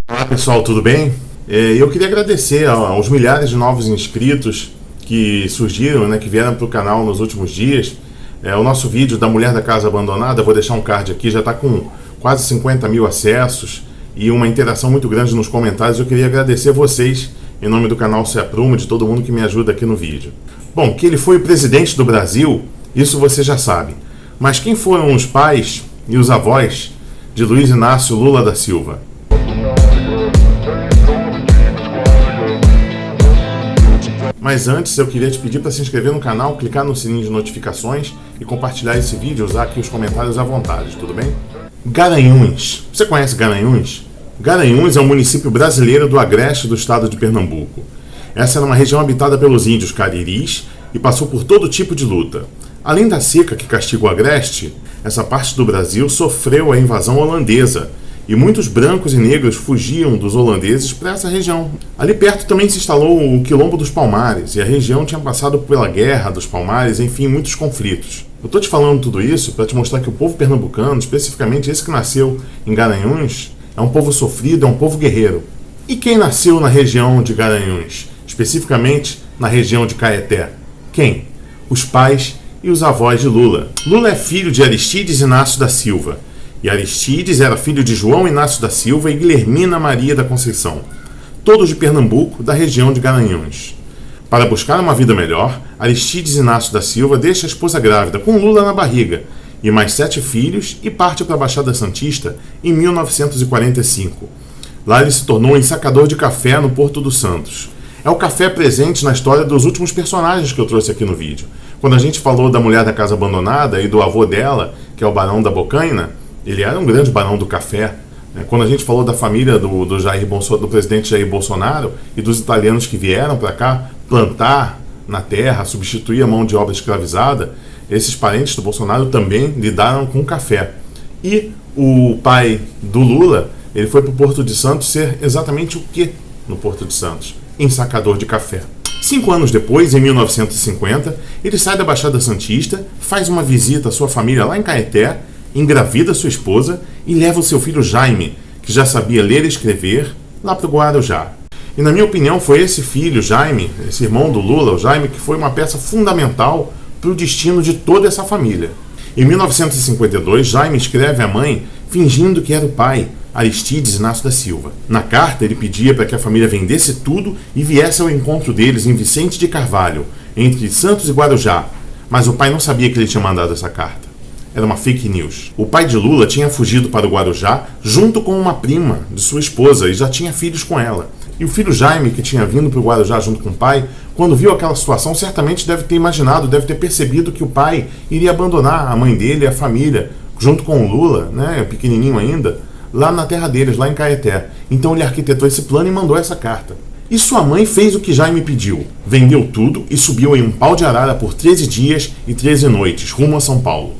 Olá pessoal, tudo bem? Eu queria agradecer aos milhares de novos inscritos que surgiram, que vieram para o canal nos últimos dias. O nosso vídeo da Mulher da Casa Abandonada, vou deixar um card aqui, já está com quase 50 mil acessos e uma interação muito grande nos comentários. Eu queria agradecer vocês, em nome do canal Se Aprumo, de todo mundo que me ajuda aqui no vídeo. Bom, que ele foi o presidente do Brasil, isso você já sabe. Mas quem foram os pais e os avós de Luiz Inácio Lula da Silva? Mas antes eu queria te pedir para se inscrever no canal, clicar no sininho de notificações e compartilhar esse vídeo, usar aqui os comentários à vontade, tudo bem? Garanhuns. Você conhece Garanhuns? Garanhuns é um município brasileiro do agreste do estado de Pernambuco. Essa era uma região habitada pelos índios cariris e passou por todo tipo de luta. Além da seca que castiga o agreste, essa parte do Brasil sofreu a invasão holandesa e muitos brancos e negros fugiam dos holandeses para essa região. Ali perto também se instalou o Quilombo dos Palmares e a região tinha passado pela Guerra dos Palmares, enfim, muitos conflitos. Eu estou te falando tudo isso para te mostrar que o povo pernambucano, especificamente esse que nasceu em Garanhuns, é um povo sofrido, é um povo guerreiro. E quem nasceu na região de Garanhuns, especificamente na região de Caeté? Quem? Os pais e os avós de Lula. Lula é filho de Aristides Inácio da Silva, e Aristides era filho de João Inácio da Silva e Guilhermina Maria da Conceição, todos de Pernambuco, da região de Garanhuns. Para buscar uma vida melhor, Aristides Inácio da Silva deixa a esposa grávida, com Lula na barriga, e mais 7 filhos, e parte para a Baixada Santista em 1945. Lá ele se tornou um ensacador de café no Porto dos Santos. É o café presente na história dos últimos personagens que eu trouxe aqui no vídeo. Quando a gente falou da Mulher da Casa Abandonada e do avô dela, que é o Barão da Bocaina, ele era um grande barão do café. Quando a gente falou da família do presidente Jair Bolsonaro e dos italianos que vieram para cá plantar na terra, substituir a mão de obra escravizada, esses parentes do Bolsonaro também lidaram com café. E o pai do Lula, ele foi para o Porto de Santos ser exatamente o que no Porto de Santos? Ensacador de café. 5 anos depois, em 1950, ele sai da Baixada Santista, faz uma visita à sua família lá em Caeté, engravida sua esposa e leva o seu filho Jaime, que já sabia ler e escrever, lá para o Guarujá. E na minha opinião foi esse filho, Jaime, esse irmão do Lula, o Jaime, que foi uma peça fundamental para o destino de toda essa família. Em 1952, Jaime escreve à mãe fingindo que era o pai, Aristides Inácio da Silva. Na carta, ele pedia para que a família vendesse tudo e viesse ao encontro deles em Vicente de Carvalho, entre Santos e Guarujá. Mas o pai não sabia que ele tinha mandado essa carta. Era uma fake news. O pai de Lula tinha fugido para o Guarujá junto com uma prima de sua esposa e já tinha filhos com ela. E o filho Jaime, que tinha vindo para o Guarujá junto com o pai, quando viu aquela situação, certamente deve ter imaginado, deve ter percebido que o pai iria abandonar a mãe dele e a família, junto com o Lula, pequenininho ainda, lá na terra deles, lá em Caeté. Então ele arquitetou esse plano e mandou essa carta. E sua mãe fez o que Jaime pediu. Vendeu tudo e subiu em um pau de arara por 13 dias e 13 noites, rumo a São Paulo.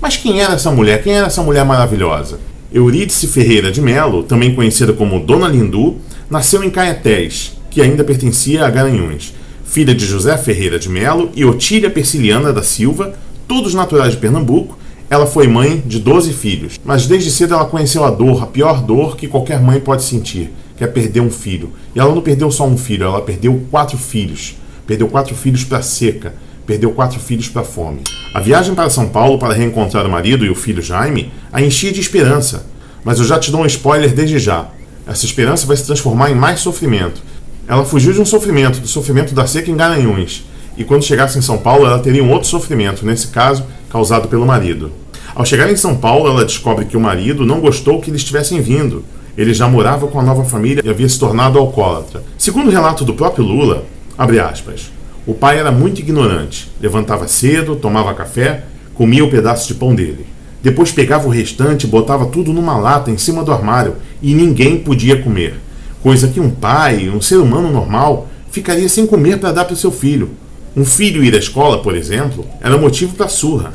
Mas quem era essa mulher? Quem era essa mulher maravilhosa? Eurídice Ferreira de Melo, também conhecida como Dona Lindu, nasceu em Caetés, que ainda pertencia a Garanhuns. Filha de José Ferreira de Melo e Otília Persiliana da Silva, todos naturais de Pernambuco, ela foi mãe de 12 filhos. Mas desde cedo ela conheceu a dor, a pior dor que qualquer mãe pode sentir, que é perder um filho. E ela não perdeu só um filho, ela perdeu 4 filhos. Perdeu 4 filhos para a seca. Perdeu 4 filhos para a fome. A viagem para São Paulo para reencontrar o marido e o filho Jaime a enchia de esperança. Mas eu já te dou um spoiler desde já. Essa esperança vai se transformar em mais sofrimento. Ela fugiu de um sofrimento, do sofrimento da seca em Garanhuns. E quando chegasse em São Paulo, ela teria um outro sofrimento, nesse caso, causado pelo marido. Ao chegar em São Paulo, ela descobre que o marido não gostou que eles tivessem vindo. Ele já morava com a nova família e havia se tornado alcoólatra. Segundo o relato do próprio Lula, abre aspas, o pai era muito ignorante, levantava cedo, tomava café, comia o pedaço de pão dele. Depois pegava o restante e botava tudo numa lata em cima do armário e ninguém podia comer. Coisa que um pai, um ser humano normal, ficaria sem comer para dar para o seu filho. Um filho ir à escola, por exemplo, era motivo para surra.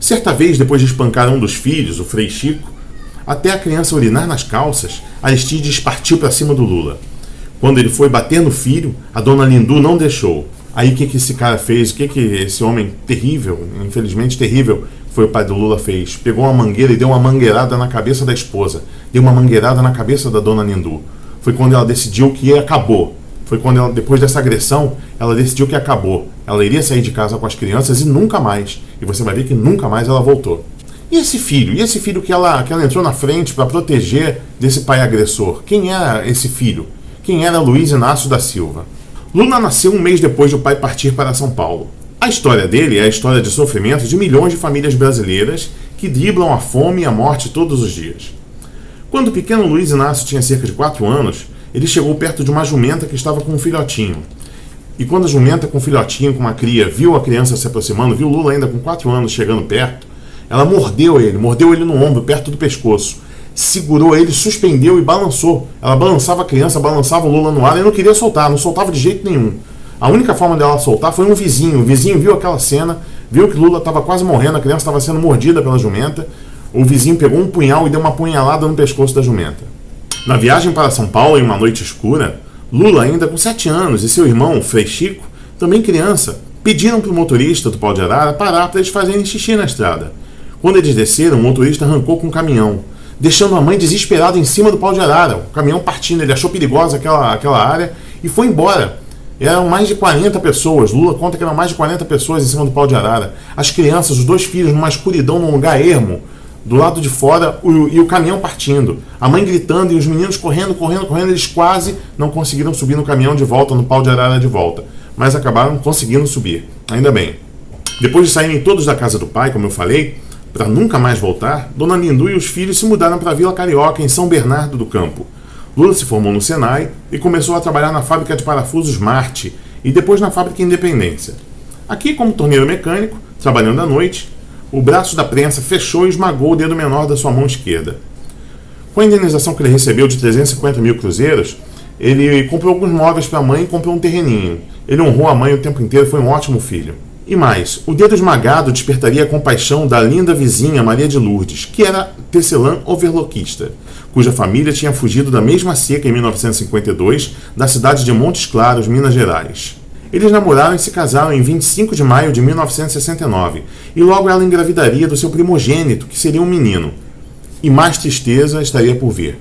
Certa vez, depois de espancar um dos filhos, o Frei Chico, até a criança urinar nas calças, Aristides partiu para cima do Lula. Quando ele foi bater no filho, a Dona Lindu não deixou. Aí o que esse cara fez? O que esse homem terrível, infelizmente terrível, foi o pai do Lula fez? Pegou uma mangueira e deu uma mangueirada na cabeça da esposa. Deu uma mangueirada na cabeça da dona Lindu. Foi quando ela decidiu que acabou. Foi quando ela, depois dessa agressão, ela decidiu que acabou. Ela iria sair de casa com as crianças e nunca mais. E você vai ver que nunca mais ela voltou. E esse filho? E esse filho que ela entrou na frente para proteger desse pai agressor? Quem era esse filho? Quem era Luiz Inácio da Silva? Lula nasceu um mês depois do pai partir para São Paulo. A história dele é a história de sofrimento de milhões de famílias brasileiras que driblam a fome e a morte todos os dias. Quando o pequeno Luiz Inácio tinha cerca de 4 anos, ele chegou perto de uma jumenta que estava com um filhotinho. E quando a jumenta com um filhotinho, com uma cria, viu a criança se aproximando, viu Lula ainda com 4 anos chegando perto, ela mordeu ele no ombro, perto do pescoço. Segurou ele, suspendeu e balançou. Ela balançava a criança, balançava o Lula no ar e não queria soltar, não soltava de jeito nenhum. A única forma dela soltar foi um vizinho. O vizinho viu aquela cena, viu que Lula estava quase morrendo, a criança estava sendo mordida pela jumenta. O vizinho pegou um punhal e deu uma punhalada no pescoço da jumenta. Na viagem para São Paulo, em uma noite escura, Lula, ainda com 7 anos, e seu irmão, Frei Chico, também criança, pediram para o motorista do Pau de Arara parar para eles fazerem xixi na estrada. Quando eles desceram, o motorista arrancou com um caminhão, deixando a mãe desesperada em cima do Pau de Arara. O caminhão partindo, ele achou perigosa aquela área e foi embora. Eram mais de 40 pessoas. Lula conta que eram mais de 40 pessoas em cima do Pau de Arara. As crianças, os 2 filhos, numa escuridão, num lugar ermo, do lado de fora, e o caminhão partindo. A mãe gritando e os meninos correndo. Eles quase não conseguiram subir no caminhão de volta, no Pau de Arara de volta. Mas acabaram conseguindo subir. Ainda bem. Depois de saírem todos da casa do pai, como eu falei, para nunca mais voltar, Dona Lindu e os filhos se mudaram para a Vila Carioca, em São Bernardo do Campo. Lula se formou no Senai e começou a trabalhar na fábrica de parafusos Marte e depois na fábrica Independência. Aqui, como torneiro mecânico, trabalhando à noite, o braço da prensa fechou e esmagou o dedo menor da sua mão esquerda. Com a indenização que ele recebeu de 350 mil cruzeiros, ele comprou alguns móveis para a mãe e comprou um terreninho. Ele honrou a mãe o tempo inteiro, foi um ótimo filho. E mais, o dedo esmagado despertaria a compaixão da linda vizinha Maria de Lourdes, que era tecelã overloquista, cuja família tinha fugido da mesma seca em 1952 da cidade de Montes Claros, Minas Gerais. Eles namoraram e se casaram em 25 de maio de 1969, e logo ela engravidaria do seu primogênito, que seria um menino. E mais tristeza estaria por vir.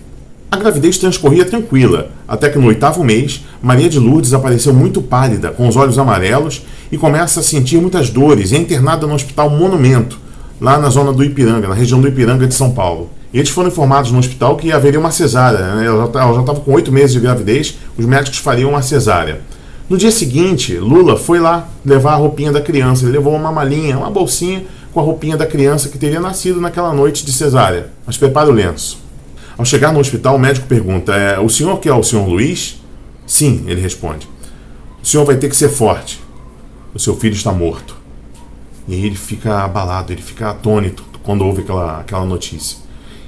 A gravidez transcorria tranquila, até que no 8º mês, Maria de Lourdes apareceu muito pálida, com os olhos amarelos, e começa a sentir muitas dores, e é internada no Hospital Monumento, lá na zona do Ipiranga, na região do Ipiranga de São Paulo. E eles foram informados no hospital que haveria uma cesárea, né? Ela já estava com 8 meses de gravidez, os médicos fariam uma cesárea. No dia seguinte, Lula foi lá levar a roupinha da criança, ele levou uma malinha, uma bolsinha com a roupinha da criança que teria nascido naquela noite de cesárea. Mas prepara o lenço. Ao chegar no hospital, o médico pergunta: o senhor que é o senhor Luiz? Sim, ele responde. O senhor vai ter que ser forte. O seu filho está morto. E aí ele fica abalado, ele fica atônito quando ouve aquela notícia.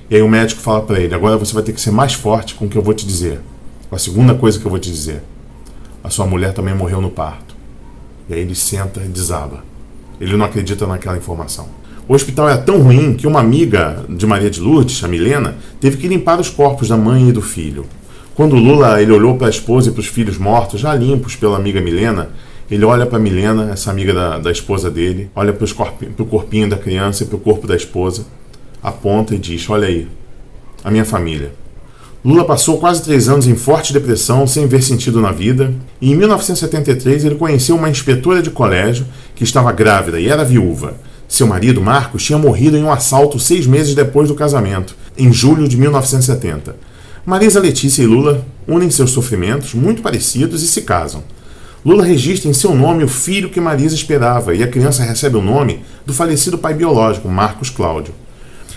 E aí o médico fala para ele: agora você vai ter que ser mais forte com o que eu vou te dizer. Com a segunda coisa que eu vou te dizer. A sua mulher também morreu no parto. E aí ele senta e desaba. Ele não acredita naquela informação. O hospital era tão ruim que uma amiga de Maria de Lourdes, a Milena, teve que limpar os corpos da mãe e do filho. Quando Lula ele olhou para a esposa e para os filhos mortos, já limpos pela amiga Milena, ele olha para a Milena, essa amiga da esposa dele, olha para o corpinho da criança e para o corpo da esposa, aponta e diz: olha aí, a minha família. Lula passou quase 3 anos em forte depressão, sem ver sentido na vida, e em 1973 ele conheceu uma inspetora de colégio que estava grávida e era viúva. Seu marido, Marcos, tinha morrido em um assalto 6 meses depois do casamento, em julho de 1970. Marisa Letícia e Lula unem seus sofrimentos, muito parecidos, e se casam. Lula registra em seu nome o filho que Marisa esperava, e a criança recebe o nome do falecido pai biológico, Marcos Cláudio.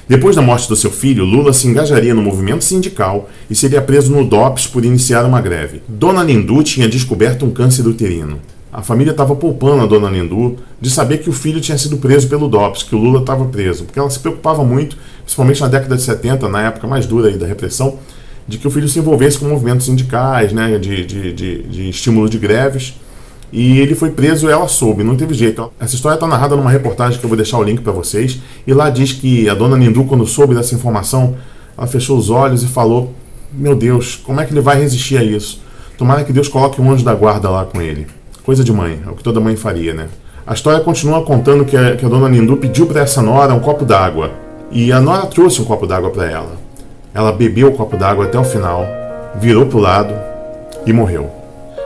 Depois da morte do seu filho, Lula se engajaria no movimento sindical e seria preso no DOPS por iniciar uma greve. Dona Lindu tinha descoberto um câncer uterino. A família estava poupando a Dona Lindu de saber que o filho tinha sido preso pelo DOPS, que o Lula estava preso, porque ela se preocupava muito, principalmente na década de 70, na época mais dura aí da repressão, de que o filho se envolvesse com movimentos sindicais, né, de estímulo de greves, e ele foi preso e ela soube, não teve jeito. Essa história está narrada numa reportagem que eu vou deixar o link para vocês, e lá diz que a Dona Lindu, quando soube dessa informação, ela fechou os olhos e falou: meu Deus, como é que ele vai resistir a isso? Tomara que Deus coloque um anjo da guarda lá com ele. Coisa de mãe, é o que toda mãe faria, né? A história continua contando que a dona Lindu pediu para essa nora um copo d'água. E a nora trouxe um copo d'água para ela. Ela bebeu o copo d'água até o final, virou pro lado e morreu.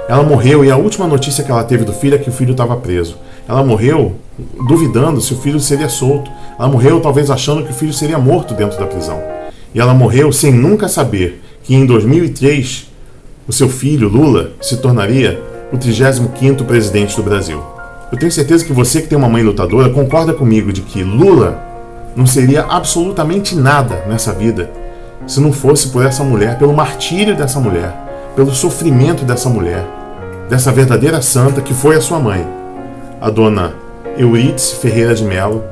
Ela morreu e a última notícia que ela teve do filho é que o filho estava preso. Ela morreu duvidando se o filho seria solto. Ela morreu talvez achando que o filho seria morto dentro da prisão. E ela morreu sem nunca saber que em 2003 o seu filho, Lula, se tornaria o 35º presidente do Brasil. Eu tenho certeza que você que tem uma mãe lutadora concorda comigo de que Lula não seria absolutamente nada nessa vida se não fosse por essa mulher, pelo martírio dessa mulher, pelo sofrimento dessa mulher, dessa verdadeira santa que foi a sua mãe, a dona Eurídice Ferreira de Mello,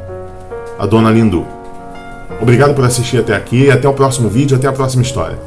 a dona Lindu. Obrigado por assistir até aqui, até o próximo vídeo, até a próxima história.